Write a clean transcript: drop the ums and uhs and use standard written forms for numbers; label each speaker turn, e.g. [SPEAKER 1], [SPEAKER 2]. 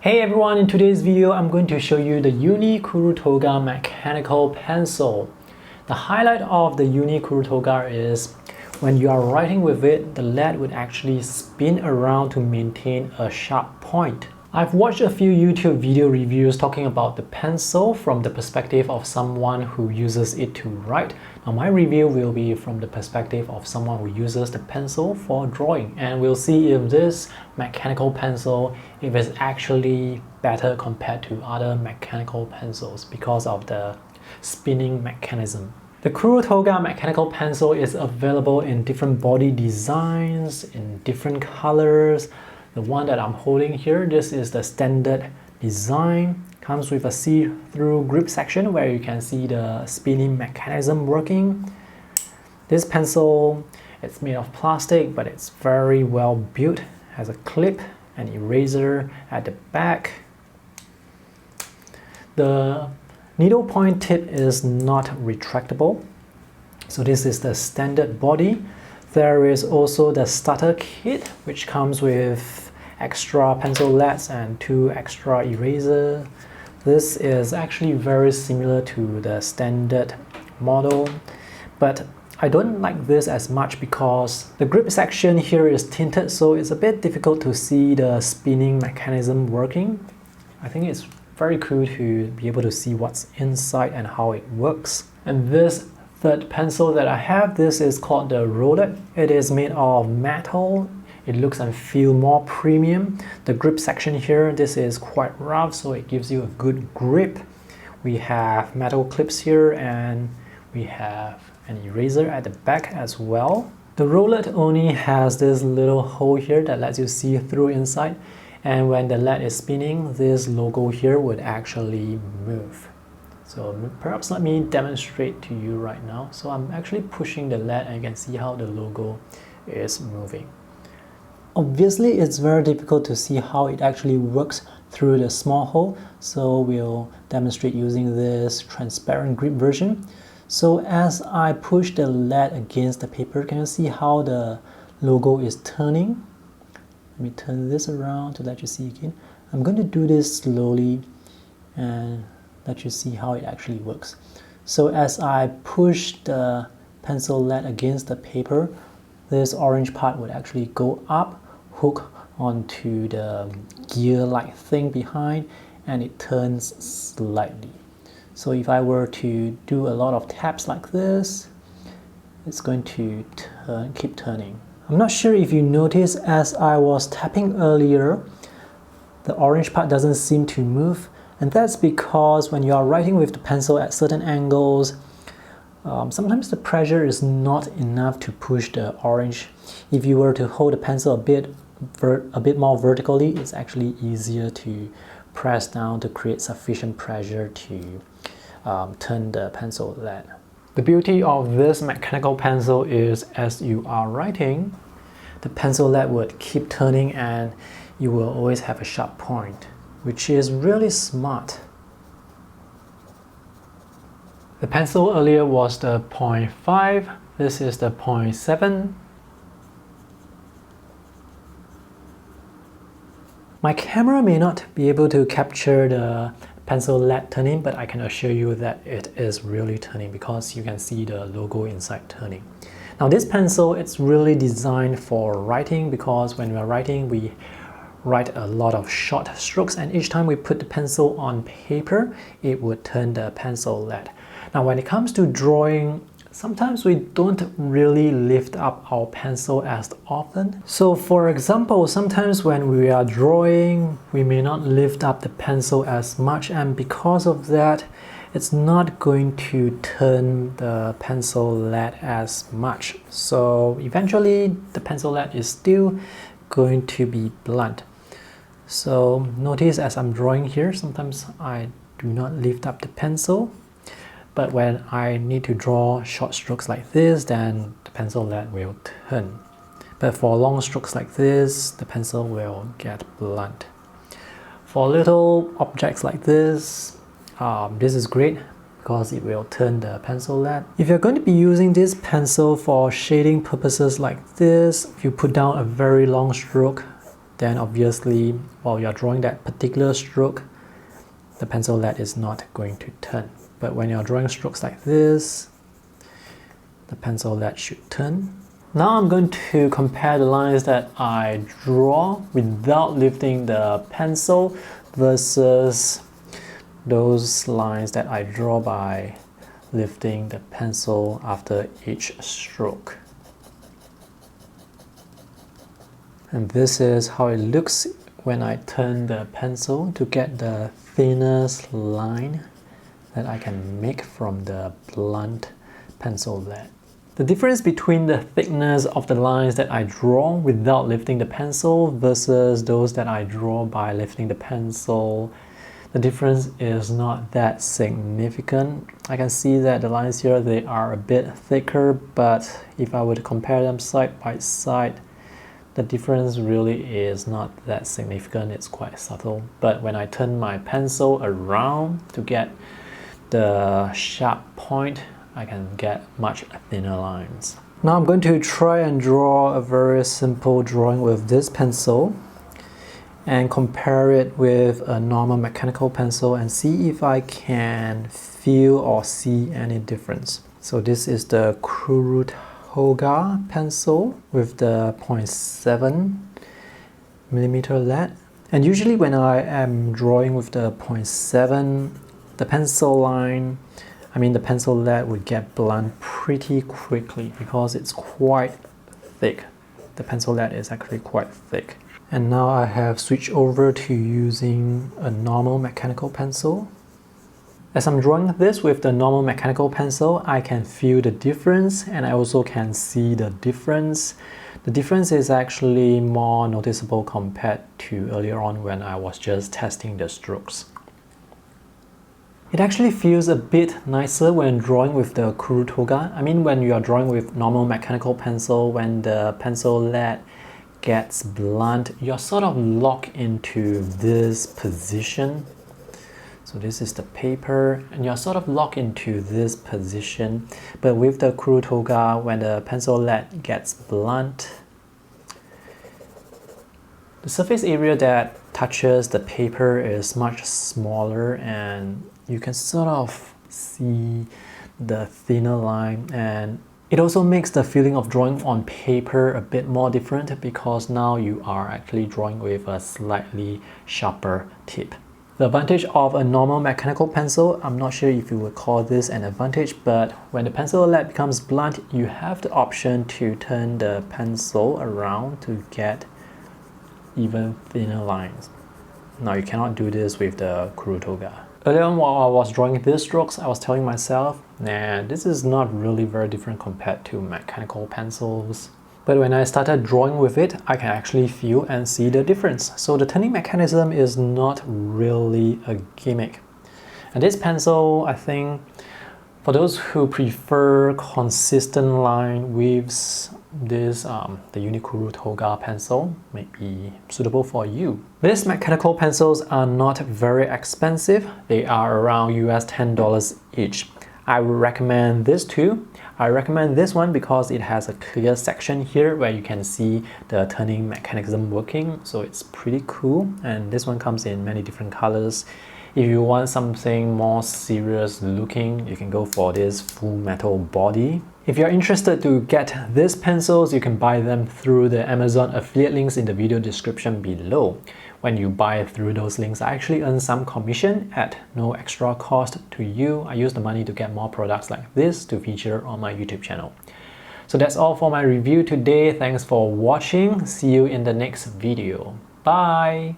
[SPEAKER 1] Hey everyone, in today's video I'm going to show you the Uni Kuru Toga mechanical pencil. The highlight of the Uni Kuru Toga is when you are writing with it, the lead would actually spin around to maintain a sharp point. I've watched a few YouTube video reviews talking about the pencil from the perspective of someone who uses it to write. Now my review will be from the perspective of someone who uses the pencil for drawing, and we'll see if this mechanical pencil is actually better compared to other mechanical pencils because of the spinning mechanism. The Kuru Toga mechanical pencil is available in different body designs, in different colors. The one that I'm holding here, this is the standard design. Comes with a see-through grip section where you can see the spinning mechanism working. This pencil, it's made of plastic, but it's very well built. Has a clip, an eraser at the back. The needle point tip is not retractable. So this is the standard body. There is also the starter kit, which comes with extra pencil leads and 2 extra erasers. This is actually very similar to the standard model, but I don't like this as much because the grip section here is tinted, so it's a bit difficult to see the spinning mechanism working. I think it's very cool to be able to see what's inside and how it works. And this third pencil that I have, this is called the roller. It is made of metal. It looks and feels more premium. The grip section here, this is quite rough, so it gives you a good grip. We have metal clips here and we have an eraser at the back as well. The roller only has this little hole here that lets you see through inside, and when the lead is spinning, this logo here would actually move. So perhaps let me demonstrate to you right now. So I'm actually pushing the lead and you can see how the logo is moving. Obviously, it's very difficult to see how it actually works through the small hole. So we'll demonstrate using this transparent grip version. So as I push the lead against the paper, can you see how the logo is turning? Let me turn this around to let you see again. I'm going to do this slowly and let you see how it actually works. So as I push the pencil lead against the paper, this orange part would actually go up, hook onto the gear-like thing behind, and it turns slightly. So if I were to do a lot of taps like this, it's going to keep turning. I'm not sure if you noticed, as I was tapping earlier, the orange part doesn't seem to move. And that's because when you are writing with the pencil at certain angles, sometimes the pressure is not enough to push the orange. If you were to hold the pencil a bit more vertically, it's actually easier to press down to create sufficient pressure to turn the pencil lead. The beauty of this mechanical pencil is as you are writing, the pencil lead would keep turning and you will always have a sharp point, which is really smart. The pencil earlier was the 0.5, this is the 0.7. My camera may not be able to capture the pencil lead turning, but I can assure you that it is really turning because you can see the logo inside turning. Now this pencil, it's really designed for writing because when we are writing, we write a lot of short strokes, and each time we put the pencil on paper, it would turn the pencil lead. Now when it comes to drawing, sometimes we don't really lift up our pencil as often. So for example, sometimes when we are drawing, we may not lift up the pencil as much, and because of that, it's not going to turn the pencil lead as much. So eventually, the pencil lead is still going to be blunt. So notice as I'm drawing here, sometimes I do not lift up the pencil, but when I need to draw short strokes like this, then the pencil lead will turn. But for long strokes like this, the pencil will get blunt. For little objects like this, this is great because it will turn the pencil lead. If you're going to be using this pencil for shading purposes like this, if you put down a very long stroke, then obviously while you're drawing that particular stroke, the pencil lead is not going to turn. But when you're drawing strokes like this, the pencil lead should turn. Now I'm going to compare the lines that I draw without lifting the pencil versus those lines that I draw by lifting the pencil after each stroke. And this is how it looks when I turn the pencil to get the thinnest line that I can make from the blunt pencil lead. The difference between the thickness of the lines that I draw without lifting the pencil versus those that I draw by lifting the pencil, the difference is not that significant. I can see that the lines here, they are a bit thicker, but if I were to compare them side by side, the difference really is not that significant. It's quite subtle. But when I turn my pencil around to get the sharp point, I can get much thinner lines. Now I'm going to try and draw a very simple drawing with this pencil and compare it with a normal mechanical pencil and see if I can feel or see any difference. So this is the Kuru Toga pencil with the 0.7 millimeter lead. And usually when I am drawing with the 0.7, the pencil lead would get blunt pretty quickly because it's quite thick. The pencil lead is actually quite thick. And now I have switched over to using a normal mechanical pencil. As I'm drawing this with the normal mechanical pencil, I can feel the difference and I also can see the difference. The difference is actually more noticeable compared to earlier on when I was just testing the strokes. It actually feels a bit nicer when drawing with the Kuru Toga. When you are drawing with normal mechanical pencil, when the pencil lead gets blunt, you're sort of locked into this position. So this is the paper and you're sort of locked into this position. But with the Kuru Toga, when the pencil lead gets blunt, the surface area that touches the paper is much smaller and you can sort of see the thinner line, and it also makes the feeling of drawing on paper a bit more different because now you are actually drawing with a slightly sharper tip. The advantage of a normal mechanical pencil, I'm not sure if you would call this an advantage, but when the pencil lead becomes blunt, you have the option to turn the pencil around to get even thinner lines. Now you cannot do this with the Kuru Toga. Earlier on while I was drawing these strokes, I was telling myself, nah, this is not really very different compared to mechanical pencils. But when I started drawing with it, I can actually feel and see the difference. So the turning mechanism is not really a gimmick. And this pencil, I think, for those who prefer consistent line widths, the Uni Kuru Toga pencil may be suitable for you. These mechanical pencils are not very expensive. They are around US $10 each. I would recommend this too. I recommend this one because it has a clear section here where you can see the turning mechanism working. So it's pretty cool. And this one comes in many different colors. If you want something more serious looking, you can go for this full metal body. If you're interested to get these pencils, you can buy them through the Amazon affiliate links in the video description below. When you buy through those links, I actually earn some commission at no extra cost to you. I use the money to get more products like this to feature on my YouTube channel. So that's all for my review today. Thanks for watching. See you in the next video. Bye!